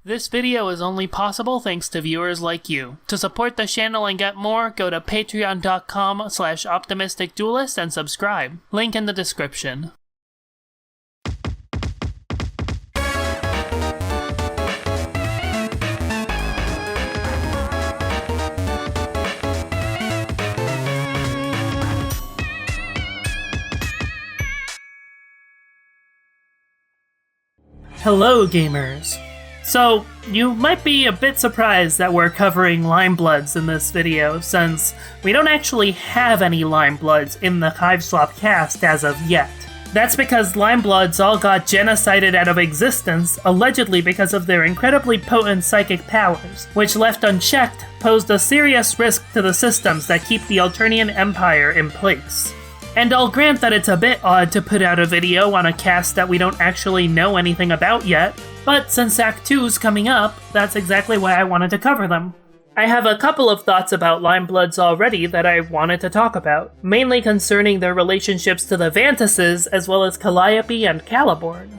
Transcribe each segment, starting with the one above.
This video is only possible thanks to viewers like you. To support the channel and get more, go to patreon.com/optimisticduelist and subscribe. Link in the description. Hello gamers! So, you might be a bit surprised that we're covering Limebloods in this video, since we don't actually have any Limebloods in the Hiveswap cast as of yet. That's because Limebloods all got genocided out of existence, allegedly because of their incredibly potent psychic powers, which left unchecked posed a serious risk to the systems that keep the Alternian Empire in place. And I'll grant that it's a bit odd to put out a video on a cast that we don't actually know anything about yet, but since Act 2's coming up, that's exactly why I wanted to cover them. I have a couple of thoughts about Limebloods already that I wanted to talk about, mainly concerning their relationships to the Vantases as well as Calliope and Caliborn.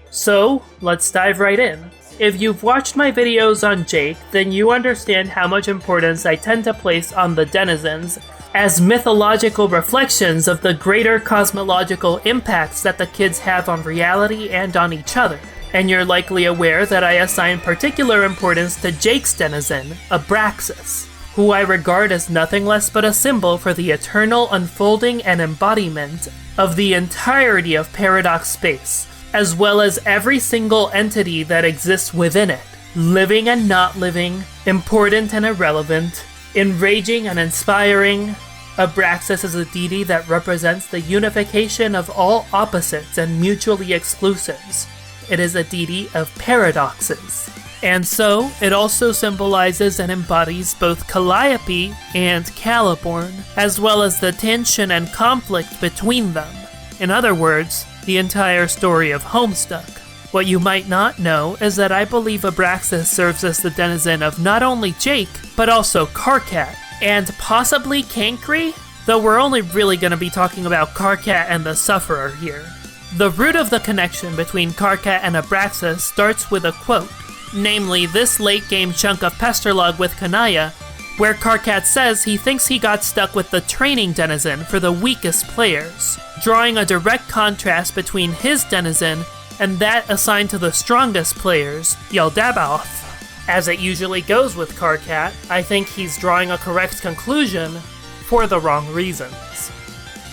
So, let's dive right in. If you've watched my videos on Jake, then you understand how much importance I tend to place on the denizens as mythological reflections of the greater cosmological impacts that the kids have on reality and on each other. And you're likely aware that I assign particular importance to Jake's denizen, Abraxas, who I regard as nothing less but a symbol for the eternal unfolding and embodiment of the entirety of Paradox space, as well as every single entity that exists within it, living and not living, important and irrelevant, enraging and inspiring. Abraxas is a deity that represents the unification of all opposites and mutually exclusives. It is a deity of paradoxes. And so, it also symbolizes and embodies both Calliope and Caliborn, as well as the tension and conflict between them. In other words, the entire story of Homestuck. What you might not know is that I believe Abraxas serves as the denizen of not only Jake, but also Karkat, and possibly Cancri, though we're only really going to be talking about Karkat and the Sufferer here. The root of the connection between Karkat and Abraxas starts with a quote, namely this late-game chunk of Pesterlog with Kanaya, where Karkat says he thinks he got stuck with the training denizen for the weakest players, drawing a direct contrast between his denizen and that assigned to the strongest players, Yaldabaoth. As it usually goes with Karkat, I think he's drawing a correct conclusion for the wrong reasons.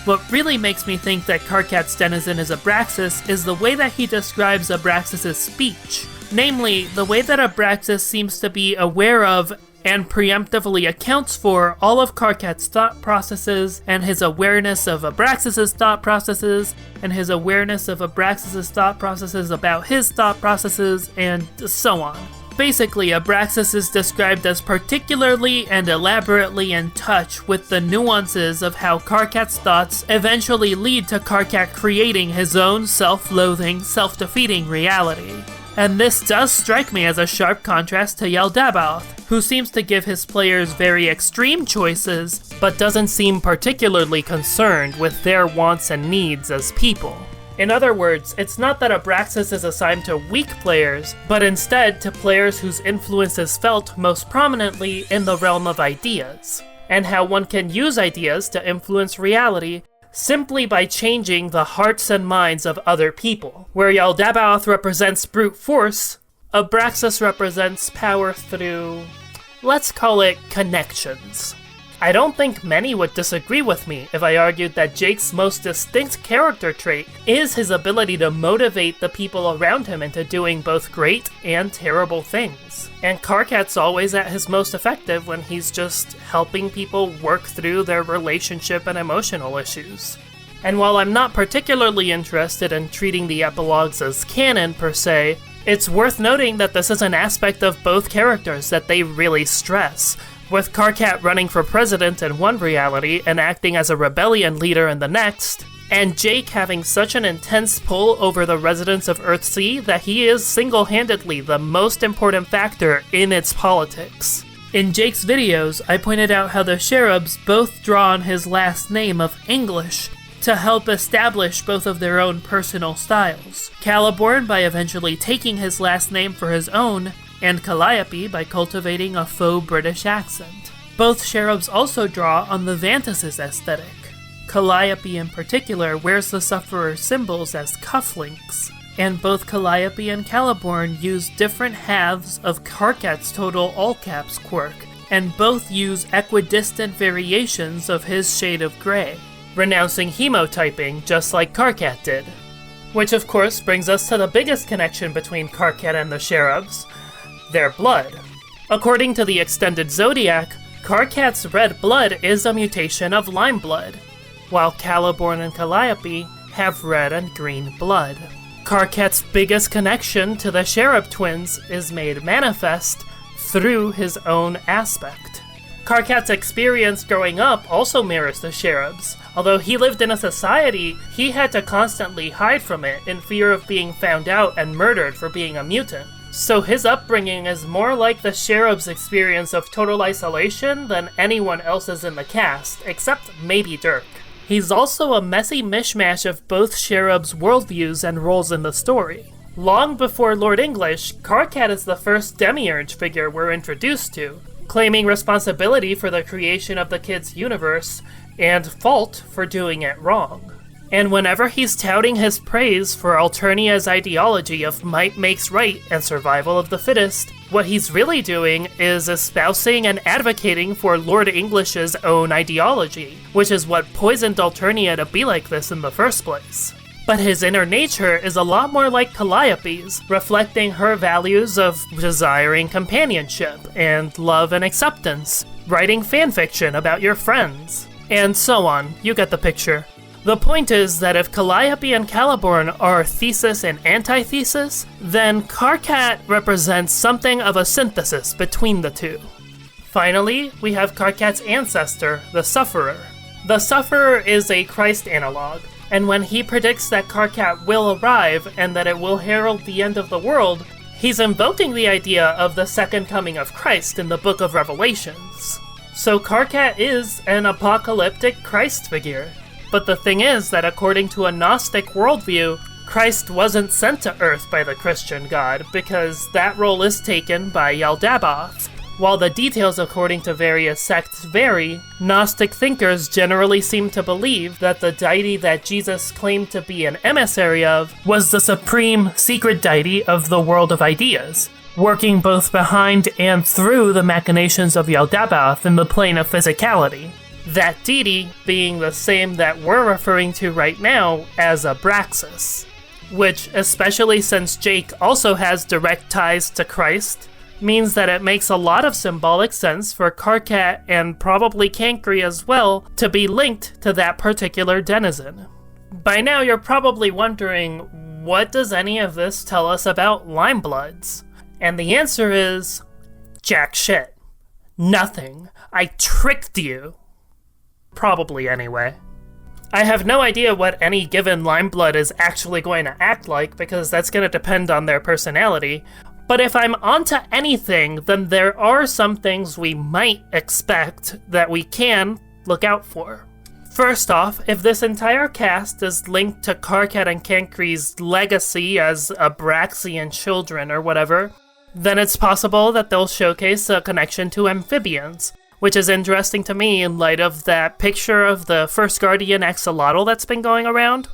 What really makes me think that Karkat's denizen is Abraxas is the way that he describes Abraxas' speech. Namely, the way that Abraxas seems to be aware of and preemptively accounts for all of Karkat's thought processes, and his awareness of Abraxas' thought processes, and his awareness of Abraxas' thought processes about his thought processes, and so on. Basically, Abraxas is described as particularly and elaborately in touch with the nuances of how Karkat's thoughts eventually lead to Karkat creating his own self-loathing, self-defeating reality. And this does strike me as a sharp contrast to Yaldabaoth, who seems to give his players very extreme choices, but doesn't seem particularly concerned with their wants and needs as people. In other words, it's not that Abraxas is assigned to weak players, but instead to players whose influence is felt most prominently in the realm of ideas, and how one can use ideas to influence reality simply by changing the hearts and minds of other people. Where Yaldabaoth represents brute force, Abraxas represents power through, let's call it, connections. I don't think many would disagree with me if I argued that Jake's most distinct character trait is his ability to motivate the people around him into doing both great and terrible things. And Karkat's always at his most effective when he's just helping people work through their relationship and emotional issues. And while I'm not particularly interested in treating the epilogues as canon per se, it's worth noting that this is an aspect of both characters that they really stress, with Karkat running for president in one reality and acting as a rebellion leader in the next, and Jake having such an intense pull over the residents of Earthsea that he is single-handedly the most important factor in its politics. In Jake's videos, I pointed out how the Cherubs both draw on his last name of English to help establish both of their own personal styles. Caliborn by eventually taking his last name for his own, and Calliope by cultivating a faux British accent. Both Cherubs also draw on the Vantas' aesthetic. Calliope in particular wears the Sufferer's symbols as cufflinks, and both Calliope and Caliborn use different halves of Karkat's total all-caps quirk, and both use equidistant variations of his shade of gray, renouncing hemotyping just like Karkat did. Which of course brings us to the biggest connection between Karkat and the Cherubs, their blood. According to the extended zodiac, Karkat's red blood is a mutation of Limeblood, while Caliborn and Calliope have red and green blood. Karkat's biggest connection to the Cherub Twins is made manifest through his own aspect. Karkat's experience growing up also mirrors the Cherubs. Although he lived in a society, he had to constantly hide from it in fear of being found out and murdered for being a mutant. So his upbringing is more like the Cherubs' experience of total isolation than anyone else's in the cast, except maybe Dirk. He's also a messy mishmash of both Cherubs' worldviews and roles in the story. Long before Lord English, Karkat is the first demiurge figure we're introduced to, claiming responsibility for the creation of the kid's universe, and fault for doing it wrong. And whenever he's touting his praise for Alternia's ideology of might makes right and survival of the fittest, what he's really doing is espousing and advocating for Lord English's own ideology, which is what poisoned Alternia to be like this in the first place. But his inner nature is a lot more like Calliope's, reflecting her values of desiring companionship and love and acceptance, writing fanfiction about your friends, and so on. You get the picture. The point is that if Calliope and Caliborn are thesis and antithesis, then Karkat represents something of a synthesis between the two. Finally, we have Karkat's ancestor, the Sufferer. The Sufferer is a Christ analog, and when he predicts that Karkat will arrive and that it will herald the end of the world, he's invoking the idea of the second coming of Christ in the Book of Revelations. So Karkat is an apocalyptic Christ figure. But the thing is that according to a Gnostic worldview, Christ wasn't sent to Earth by the Christian God, because that role is taken by Yaldabaoth. While the details according to various sects vary, Gnostic thinkers generally seem to believe that the deity that Jesus claimed to be an emissary of was the supreme secret deity of the world of ideas, working both behind and through the machinations of Yaldabaoth in the plane of physicality. That deity being the same that we're referring to right now as Abraxas, which, especially since Jake also has direct ties to Christ, means that it makes a lot of symbolic sense for Karkat and probably Cancri as well to be linked to that particular denizen. By now you're probably wondering, what does any of this tell us about Limebloods? And the answer is, jack shit. Nothing. I tricked you. Probably anyway. I have no idea what any given Limeblood is actually going to act like, because that's going to depend on their personality, but if I'm onto anything, then there are some things we might expect that we can look out for. First off, if this entire cast is linked to Karkat and Cancri's legacy as Abraxian children or whatever, then it's possible that they'll showcase a connection to amphibians, which is interesting to me in light of that picture of the first guardian axolotl that's been going around.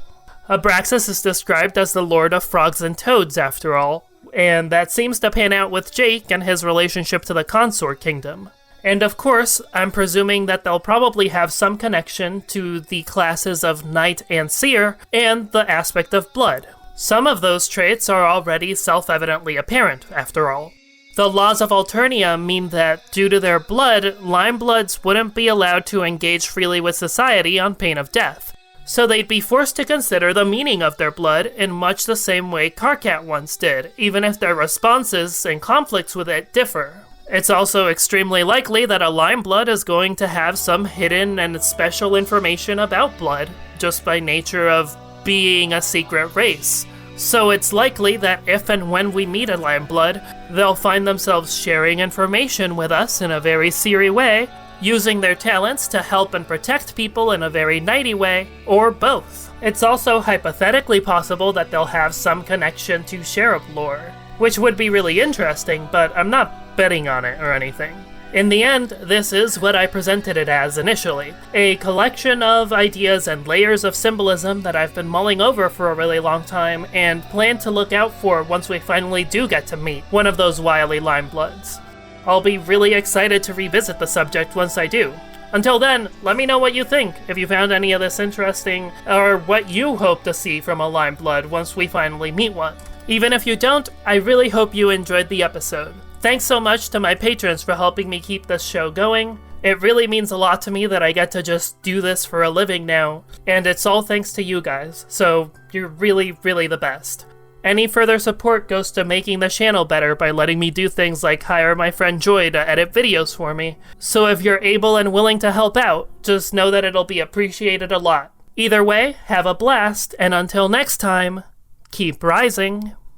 Abraxas is described as the lord of frogs and toads, after all, and that seems to pan out with Jake and his relationship to the consort kingdom. And of course, I'm presuming that they'll probably have some connection to the classes of Knight and Seer and the aspect of blood. Some of those traits are already self-evidently apparent, after all. The laws of Alternia mean that, due to their blood, Limebloods wouldn't be allowed to engage freely with society on pain of death, so they'd be forced to consider the meaning of their blood in much the same way Karkat once did, even if their responses and conflicts with it differ. It's also extremely likely that a Limeblood is going to have some hidden and special information about blood, just by nature of being a secret race. So it's likely that if and when we meet a Limeblood, they'll find themselves sharing information with us in a very Seery way, using their talents to help and protect people in a very Knighty way, or both. It's also hypothetically possible that they'll have some connection to Cherub lore. which would be really interesting, but I'm not betting on it or anything. In the end, this is what I presented it as initially, a collection of ideas and layers of symbolism that I've been mulling over for a really long time and plan to look out for once we finally do get to meet one of those wily Limebloods. I'll be really excited to revisit the subject once I do. Until then, let me know what you think, if you found any of this interesting, or what you hope to see from a Limeblood once we finally meet one. Even if you don't, I really hope you enjoyed the episode. Thanks so much to my patrons for helping me keep this show going. It really means a lot to me that I get to just do this for a living now, and it's all thanks to you guys, so you're really, really the best. Any further support goes to making the channel better by letting me do things like hire my friend Joy to edit videos for me. So if you're able and willing to help out, just know that it'll be appreciated a lot. Either way, have a blast, and until next time, keep rising.